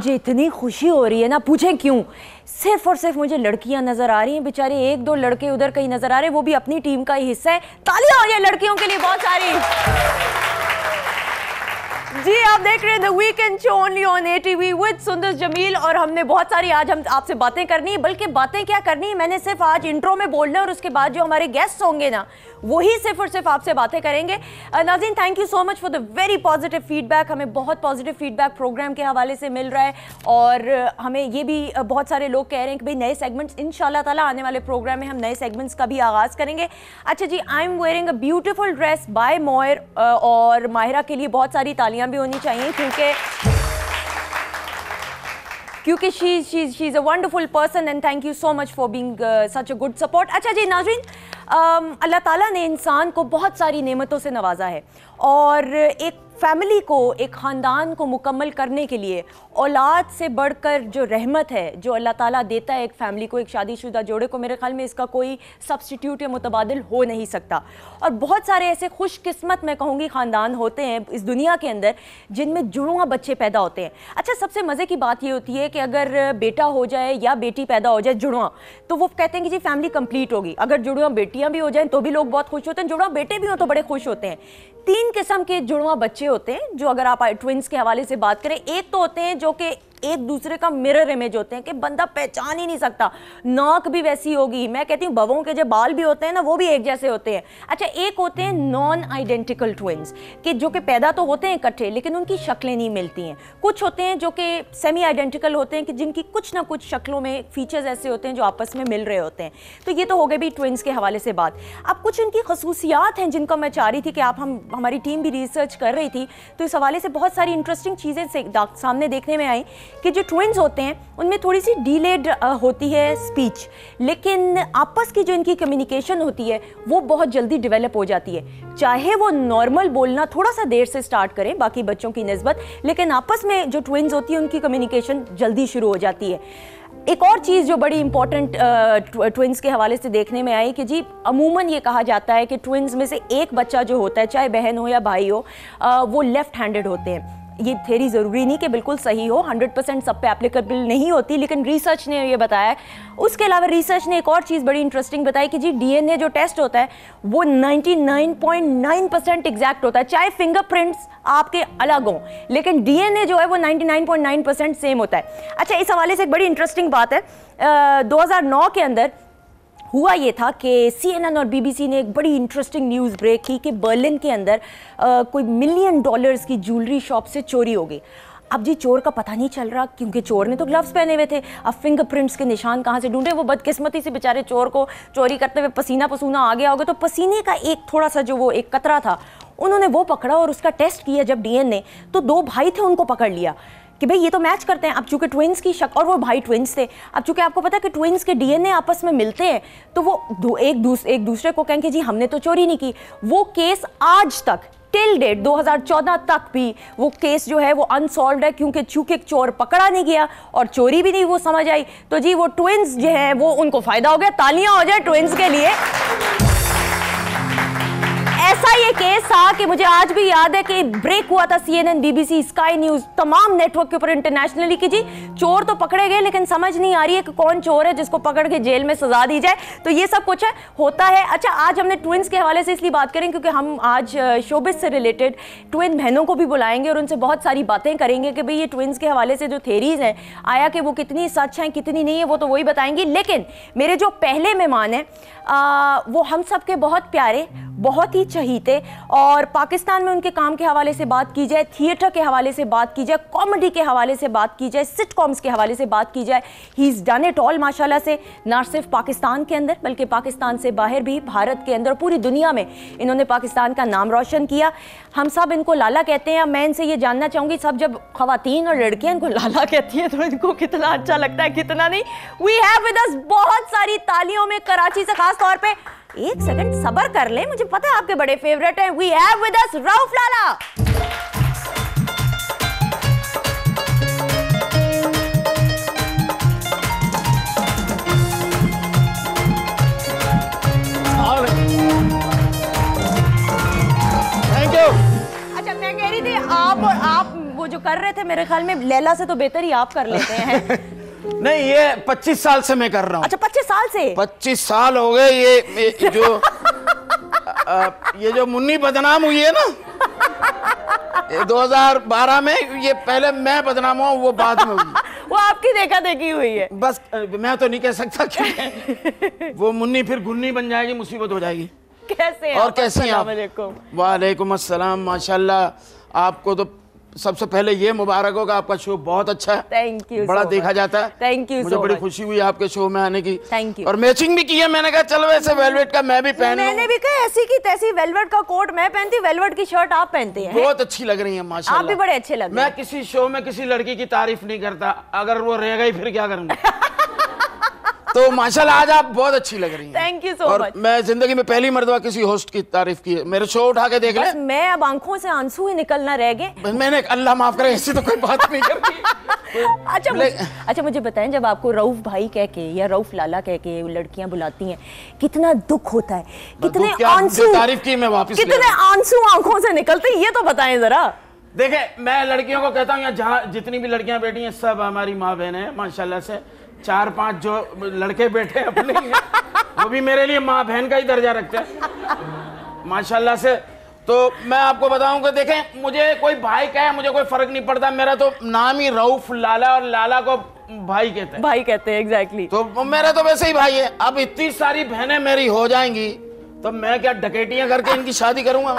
मुझे इतनी खुशी हो रही है ना, पूछें क्यों। सिर्फ और सिर्फ मुझे लड़कियां नजर आ रही हैं, बेचारे एक दो लड़के उधर कहीं नजर आ रहे हैं, वो भी अपनी टीम का ही हिस्सा है। तालियां हो जाए लड़कियों के लिए बहुत सारी। जी आप देख रहे हैं the weekend show only on ATV with सुंदर जमील, और हमने बहुत सारी आज हम आपसे बातें करनी है। बल्कि बातें क्या करनी है, मैंने सिर्फ आज इंट्रो में बोलना है और उसके बाद जो हमारे गेस्ट होंगे ना वही सिर्फ और सिर्फ आपसे बातें करेंगे। नाज़रीन thank you so much for the very positive feedback. हमें बहुत पॉजिटिव फीडबैक प्रोग्राम के हवाले से मिल रहा है, और हमें ये भी बहुत सारे लोग कह रहे हैं कि भाई नए सेगमेंट्स इंशाल्लाह ताला आने वाले प्रोग्राम में हम नए सेगमेंट्स का भी आगाज़ करेंगे। अच्छा जी, I am wearing a beautiful dress by Moyer, और माहिरा के लिए बहुत सारी तालियां भी होनी चाहिए क्योंकि she is a wonderful person and thank you so much for being such a good support. अच्छा जी नाज़रीन, अल्लाह ताला ने इंसान को बहुत सारी नेमतों से नवाजा है, और एक फैमिली को, एक ख़ानदान को मुकम्मल करने के लिए औलाद से बढ़कर जो रहमत है जो अल्लाह ताला देता है एक फ़ैमिली को, एक शादीशुदा जोड़े को, मेरे ख्याल में इसका कोई सब्स्टिट्यूट या मुतबादिल हो नहीं सकता। और बहुत सारे ऐसे खुशकिस्मत मैं कहूँगी ख़ानदान होते हैं इस दुनिया के अंदर जिनमें जुड़वा बच्चे पैदा होते हैं। अच्छा, सबसे मज़े की बात ये होती है कि अगर बेटा हो जाए या बेटी पैदा हो जाए जुड़वा, तो वो कहते हैं कि जी फैमिली कंप्लीट होगी। अगर जुड़वा बेटियाँ भी हो जाएँ तो भी लोग बहुत खुश होते हैं, जुड़वा बेटे भी हों तो बड़े खुश होते हैं। 3 किस्म के जुड़वा बच्चे होते हैं जो, अगर आप ट्विंस के हवाले से बात करें, एक तो होते हैं जो कि एक दूसरे का मिरर इमेज होते हैं कि बंदा पहचान ही नहीं सकता, नाक भी वैसी होगी, मैं कहती हूँ बवों के जो बाल भी होते हैं ना वो भी एक जैसे होते हैं। अच्छा, एक होते हैं नॉन आइडेंटिकल ट्विंस कि जो कि पैदा तो होते हैं इकट्ठे लेकिन उनकी शक्लें नहीं मिलती हैं। कुछ होते हैं जो कि सेमी आइडेंटिकल होते हैं कि जिनकी कुछ ना कुछ शक्लों में फीचर्स ऐसे होते हैं जो आपस में मिल रहे होते हैं। तो ये तो हो गए भी ट्विंस के हवाले से बात। अब कुछ इनकी खसूसियात हैं जिनका मैं चाह रही थी कि हमारी टीम भी रिसर्च कर रही थी, तो इस हवाले से बहुत सारी इंटरेस्टिंग चीज़ें सामने देखने में आई कि जो ट्विंस होते हैं उनमें थोड़ी सी डीलेड होती है स्पीच, लेकिन आपस की जो इनकी कम्युनिकेशन होती है वो बहुत जल्दी डेवलप हो जाती है। चाहे वो नॉर्मल बोलना थोड़ा सा देर से स्टार्ट करें बाकी बच्चों की निस्बत, लेकिन आपस में जो ट्विंस होती है उनकी कम्युनिकेशन जल्दी शुरू हो जाती है। एक और चीज़ जो बड़ी इंपॉर्टेंट ट्विंस के हवाले से देखने में आई कि जी अमूमन ये कहा जाता है कि ट्विंस में से एक बच्चा जो होता है, चाहे बहन हो या भाई हो, वो लेफ्ट हैंडेड होते हैं। ये थ्योरी ज़रूरी नहीं कि बिल्कुल सही हो, 100% सब पे एप्लीकेबल नहीं होती, लेकिन रिसर्च ने ये बताया है। उसके अलावा रिसर्च ने एक और चीज़ बड़ी इंटरेस्टिंग बताई कि जी डीएनए जो टेस्ट होता है वो 99.9% एग्जैक्ट होता है, चाहे फिंगरप्रिंट्स आपके अलग हों, लेकिन डीएनए जो है वो 99.9% सेम होता है। अच्छा, इस हवाले से एक बड़ी इंटरेस्टिंग बात है, 2009 के अंदर हुआ ये था कि CNN और BBC ने एक बड़ी इंटरेस्टिंग न्यूज़ ब्रेक की कि बर्लिन के अंदर कोई $1 मिलियन की ज्वेलरी शॉप से चोरी हो गई। अब जी चोर का पता नहीं चल रहा क्योंकि चोर ने तो ग्लव्स पहने हुए थे। अब फिंगरप्रिंट्स के निशान कहाँ से ढूंढे? वो बदकिस्मती से बेचारे चोर को चोरी करते हुए पसीना पसूना आ गया होगा, तो पसीने का एक थोड़ा सा जो वो एक कतरा था उन्होंने वो पकड़ा और उसका टेस्ट किया जब डीएनए, तो 2 भाई थे उनको पकड़ लिया कि भाई ये तो मैच करते हैं। अब चूंकि ट्विंस की शक, और वो भाई ट्विंस थे, अब चूंकि आपको पता है कि ट्विंस के डीएनए आपस में मिलते हैं, तो वो एक दूसरे को कहेंगे जी हमने तो चोरी नहीं की। वो केस आज तक टिल डेट 2014 तक भी वो केस जो है वो अनसॉल्व्ड है, क्योंकि चूंकि चोर पकड़ा नहीं गया और चोरी भी नहीं वो समझ आई। तो जी वो ट्विंस जो है वो उनको फायदा हो गया। तालियां हो जाए ट्विंस के लिए। ऐसा ये केस था कि मुझे आज भी याद है कि ब्रेक हुआ था CNN, BBC, स्काई न्यूज़, तमाम नेटवर्क के ऊपर इंटरनेशनली कि जी चोर तो पकड़े गए लेकिन समझ नहीं आ रही है कि कौन चोर है जिसको पकड़ के जेल में सजा दी जाए। तो ये सब कुछ है होता है। अच्छा, आज हमने ट्विंस के हवाले से इसलिए बात करें क्योंकि हम आज शोबिस से रिलेटेड ट्विन बहनों को भी बुलाएंगे और उनसे बहुत सारी बातें करेंगे कि भाई ये ट्विंस के हवाले से जो थेरीज हैं आया कि वो कितनी सच हैं कितनी नहीं है, वो तो वही बताएंगी। लेकिन मेरे जो पहले मेहमान हैं वो हम सब के बहुत प्यारे, बहुत ही चहीते, और पाकिस्तान में उनके काम के हवाले से बात की जाए, थिएटर के हवाले से बात की जाए, कॉमेडी के हवाले से बात की जाए, सिटकॉम्स के हवाले से बात की जाए, he is done it all माशाल्लाह से। ना सिर्फ पाकिस्तान के अंदर बल्कि पाकिस्तान से बाहर भी, भारत के अंदर, पूरी दुनिया में इन्होंने पाकिस्तान का नाम रोशन किया। हम सब इनको लाला कहते हैं। मैं इनसे ये जानना चाहूँगी, सब जब ख़वातीन और लड़कियाँ इनको लाला कहती हैं तो इनको कितना अच्छा लगता है, कितना नहीं। वी हैव विद अस बहुत सारी तालियों में कराची से खास तौर पे, एक सेकंड सब्र कर लें, मुझे पता है आपके बड़े फेवरेट हैं। We have with us Rauf Lala. Thank you. अच्छा, मैं कह रही थी आप कर रहे थे, मेरे ख्याल में लैला से तो बेहतर ही आप कर लेते हैं। नहीं, ये 25 साल से मैं कर रहा हूँ। अच्छा, 25 साल से? 25 साल हो गए। ये जो मुन्नी बदनाम हुई है ना 2012 में, ये पहले मैं बदनाम हुआ, वो बाद में हुई। वो आपकी देखा देखी हुई है। बस मैं तो नहीं कह सकता कि वो मुन्नी फिर गुन्नी बन जाएगी, मुसीबत हो जाएगी। कैसे हैं और कैसी हैं आप? वालेकुम अस्सलाम, माशाल्लाह। आपको तो सबसे पहले ये मुबारक होगा, आपका शो बहुत अच्छा है। Thank you. बड़ा देखा जाता है। Thank you. मुझे बड़ी खुशी हुई आपके शो में आने की। Thank you. और मैचिंग भी की है, मैंने कहा चलो वैसे वेलवेट का मैं भी पहन लूं। मैंने भी कहा ऐसी की तैसी वेलवेट का कोट मैं पहनती, वेलवेट की शर्ट आप पहनते हैं। बहुत अच्छी लग रही है माशाल्लाह। आप भी बड़े अच्छे लग रहे हैं। मैं किसी शो में किसी लड़की की तारीफ नहीं करता, अगर वो रह गई फिर क्या करूंगा। तो माशाल्लाह आज आप बहुत अच्छी लग रही हैं। Thank you so much. मैं जिंदगी में पहली मरतबा किसी होस्ट की तारीफ की है। मेरे शो उठा के देख ले। मैं अब आंखों से आंसू ही निकलना रह गए। मैंने अल्लाह माफ करे, ऐसी तो कोई बात नहीं करती। अच्छा मुझे बताएं, जब आपको रऊफ भाई कह के या रऊफ लाला कह के लड़कियां बुलाती हैं, कितना दुख होता है, कितने आंसू, तारीफ की मैं वापस, कितने आंसू आंखों से निकलते हैं, ये तो बताएं जरा। देखे, मैं लड़कियों को कहता हूँ, यहाँ जहाँ जितनी भी लड़कियां बैठी हैं सब हमारी माँ बहन है माशाल्लाह से। 4-5 जो लड़के बैठे हैं अपने वो भी मेरे लिए माँ बहन का ही दर्जा रखते हैं माशाल्लाह से। तो मैं आपको बताऊं कि देखें, मुझे कोई भाई कहे मुझे कोई फर्क नहीं पड़ता, मेरा तो नाम ही रऊफ लाला, और लाला को भाई कहते हैं। भाई कहते हैं, एग्जैक्टली। तो मेरा तो वैसे ही भाई है। अब इतनी सारी बहनें मेरी हो जाएंगी तो मैं क्या डकैतियां करके इनकी शादी करूंगा?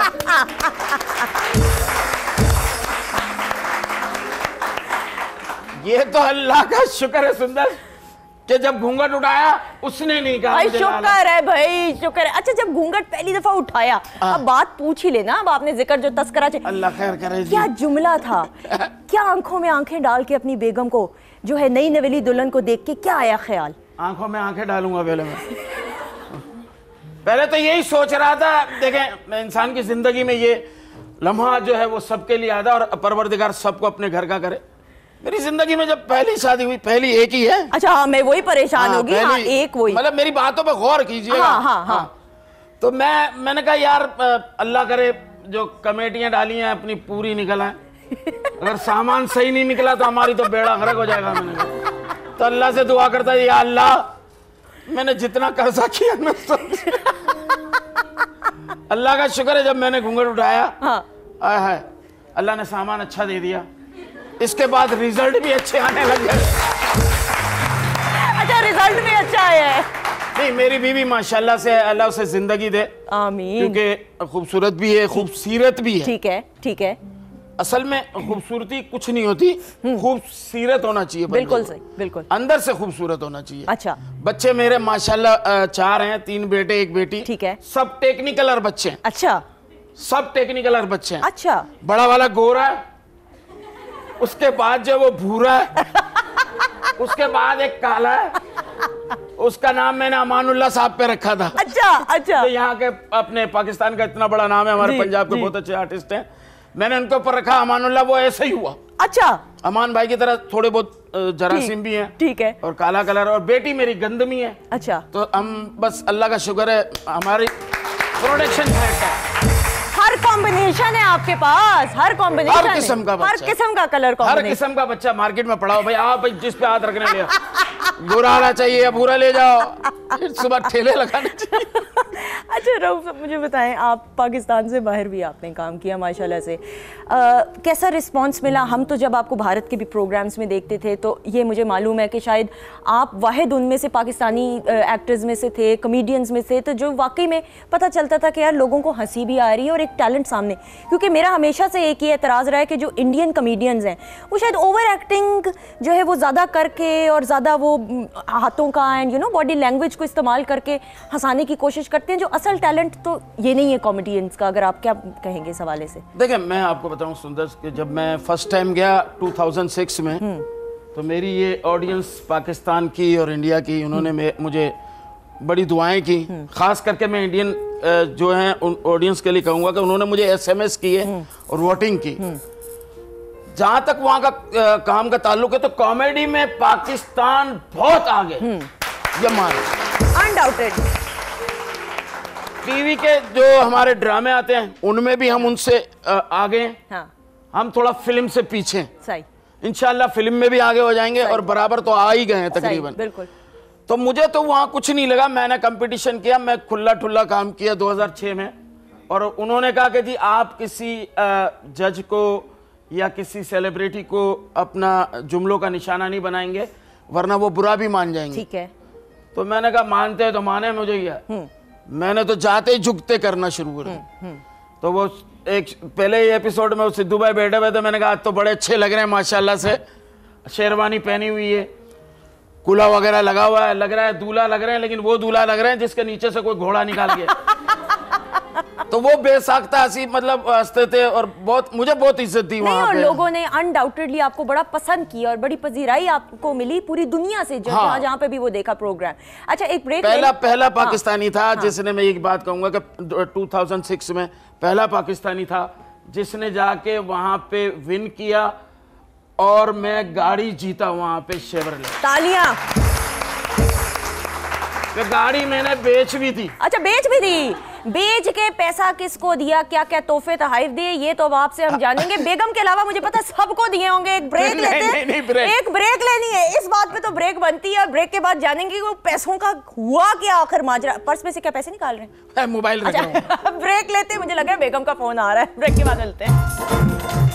ये तो अल्लाह का शुक्र है सुंदर कि जब घूंघट उठाया उसने नहीं कहा। भाई शुक्र है, भाई शुक्र है। अच्छा, जब घूंघट पहली दफा उठाया, अब बात पूछ ही लेना। अब आपने जिक्र जो तस्करा, अल्लाह खैर करे जी। क्या जुमला था, क्या आंखों में आंखें डाल के अपनी बेगम को जो है नई नवेली दुल्हन को देख के क्या आया ख्याल? आंखों में आंखें डालूंगा पहले मैं। पहले तो यही सोच रहा था। देखें, इंसान की जिंदगी में ये लम्हा जो है वो सबके लिए आता है, और परवरदिगार सबको अपने घर का करे। मेरी जिंदगी में जब पहली शादी हुई, पहली एक ही है। अच्छा हाँ, मैं वही परेशान होगी। हाँ, एक वही, मतलब मेरी बातों पे गौर कीजिएगा। हाँ। तो मैंने कहा यार अल्लाह करे जो कमेटियां डाली हैं अपनी पूरी निकल आए। अगर सामान सही नहीं निकला तो हमारी तो बेड़ा गर्क हो जाएगा। मैंने कहा तो अल्लाह से दुआ करता है, या अल्लाह मैंने जितना कर्जा किया ना अल्लाह का शुक्र है जब मैंने घूंघट उठाया, है अल्लाह ने सामान अच्छा दे दिया। इसके बाद रिजल्ट भी अच्छे आने लगे। अच्छा, रिजल्ट भी अच्छा आया है। नहीं, मेरी बीवी माशाल्लाह से, अल्लाह उसे जिंदगी दे, आमीन। क्योंकि खूबसूरत भी है, खूबसीरत भी है। ठीक है, ठीक है। असल में खूबसूरती कुछ नहीं होती, खूबसीरत होना चाहिए। बिल्कुल सही, बिल्कुल। अंदर से खूबसूरत होना चाहिए। अच्छा। बच्चे मेरे माशाल्लाह 4 हैं, 3 बेटे 1 बेटी। ठीक है। सब टेक्निकल बच्चे हैं। अच्छा। सब टेक्निकल बच्चे हैं। अच्छा। बड़ा वाला गोरा है, उसके बाद जो वो भूरा है, उसके बाद एक काला है, उसका नाम मैंने अमानुल्लाह साहब पे रखा था। अच्छा अच्छा। तो यहाँ के अपने पाकिस्तान का इतना बड़ा नाम है, हमारे पंजाब के बहुत अच्छे आर्टिस्ट हैं, मैंने उनके ऊपर रखा अमानुल्लाह। वो ऐसे ही हुआ। अच्छा। अमान भाई की तरह थोड़े बहुत जरासीम भी हैं। ठीक है। और काला कलर, और बेटी मेरी गंदमी है। अच्छा। तो हम बस अल्लाह का शुक्र है, हमारी प्रोडक्शन है। हर कॉम्बिनेशन है आपके पास, हर कॉम्बिनेशन, हर किस्म का बच्चा, हर किस्म का कलर कॉम्बिनेशन, हर किस्म का बच्चा मार्केट में पड़ा हो। भाई आप भाई जिस पे हाथ रखने लिया, गोरा आना चाहिए या भूरा ले जाओ, फिर सुबह ठेले लगाने चाहिए। अच्छा रऊफ साहब, मुझे बताएं, आप पाकिस्तान से बाहर भी आपने काम किया माशाल्लाह से, कैसा रिस्पांस मिला? हम तो जब आपको भारत के भी प्रोग्राम्स में देखते थे तो ये मुझे मालूम है कि शायद आप वाहिद उनमें से पाकिस्तानी एक्टर्स में से थे, कॉमेडियंस में से, तो जो वाकई में पता चलता था कि यार लोगों को हंसी भी आ रही है और एक टैलेंट सामने। क्योंकि मेरा हमेशा से एक ही एतराज़ रहा है कि जो इंडियन कॉमेडियंस हैं वो शायद ओवर एक्टिंग जो है वो ज़्यादा करके और ज़्यादा वो हाथों का एंड बॉडी लैंग्वेज को इस्तेमाल करके हंसाने की कोशिश करते हैं, जो असल टैलेंट तो ये नहीं है कॉमेडियंस का। अगर आप क्या कहेंगे इस हवाले से? देखिए, मैं आपको बताऊं सुंदर, कि जब मैं फर्स्ट टाइम गया 2006 में, तो मेरी ये ऑडियंस पाकिस्तान की और इंडिया की, उन्होंने मुझे बड़ी दुआएं की। खास करके मैं इंडियन जो हैं उन ऑडियंस के लिए कहूँगा कि उन्होंने मुझे SMS किए और वोटिंग की। जहाँ तक वहाँ का काम का ताल्लुक है तो कॉमेडी में पाकिस्तान बहुत आगे, ये मानो अनडाउटेड। टीवी के जो हमारे ड्रामे आते हैं उनमें भी हम उनसे आगे हैं। हाँ। हम थोड़ा फिल्म से पीछे। सही। इंशाल्लाह फिल्म में भी आगे हो जाएंगे और बराबर तो आ ही गए हैं तकरीबन। बिल्कुल। तो मुझे तो वहां कुछ नहीं लगा, मैंने कंपटीशन किया, मैं खुला ठुल्ला काम किया 2006 में। और उन्होंने कहा कि जी आप किसी जज को या किसी सेलिब्रिटी को अपना जुमलों का निशाना नहीं बनाएंगे वरना वो बुरा भी मान जाएंगे। ठीक है। तो मैंने कहा मानते हैं तो माने, मुझे क्या, मैंने तो जाते ही झुकते करना शुरू कर दिया। तो वो एक पहले ही एपिसोड में सिद्धू भाई बैठे हुए थे, मैंने कहा आज तो बड़े अच्छे लग रहे हैं माशाल्लाह से, शेरवानी पहनी हुई है, कुला वगैरह लगा हुआ है, लग रहा है दूल्हा लग रहे हैं, लेकिन वो दूल्हा लग रहे हैं जिसके नीचे से कोई घोड़ा निकाल गया। तो वो बेसाख्ता हंसी, मतलब हंसते थे और बहुत मुझे बहुत इज्जत दी वहां पे। लोगों ने अनडाउटेडली आपको बड़ा पसंद किया और बड़ी पजीराई आपको मिली पूरी दुनिया से, जहां जहां पे भी वो देखा प्रोग्राम। अच्छा एक ब्रेक। पहला पाकिस्तानी था जिसने, मैं एक बात कहूंगा कि 2006 में पहला पाकिस्तानी था जिसने जाके वहां पे विन किया और मैं गाड़ी जीता वहां पे शेवरले। तालियां। गाड़ी मैंने बेच भी थी। अच्छा बेच भी दी, बेच के पैसा किसको दिया, क्या क्या तोहफे तोहफे दिए, ये तो अब आपसे हम जानेंगे। बेगम के अलावा मुझे पता सबको दिए होंगे। एक ब्रेक लेते हैं। एक ब्रेक लेनी है, इस बात पे तो ब्रेक बनती है और ब्रेक के बाद जानेंगे वो पैसों का हुआ क्या आखिर माजरा। पर्स में से क्या पैसे निकाल रहे हैं? मोबाइल। ब्रेक लेते हैं, मुझे लगा बेगम का फोन आ रहा है। ब्रेक के बाद मिलते हैं।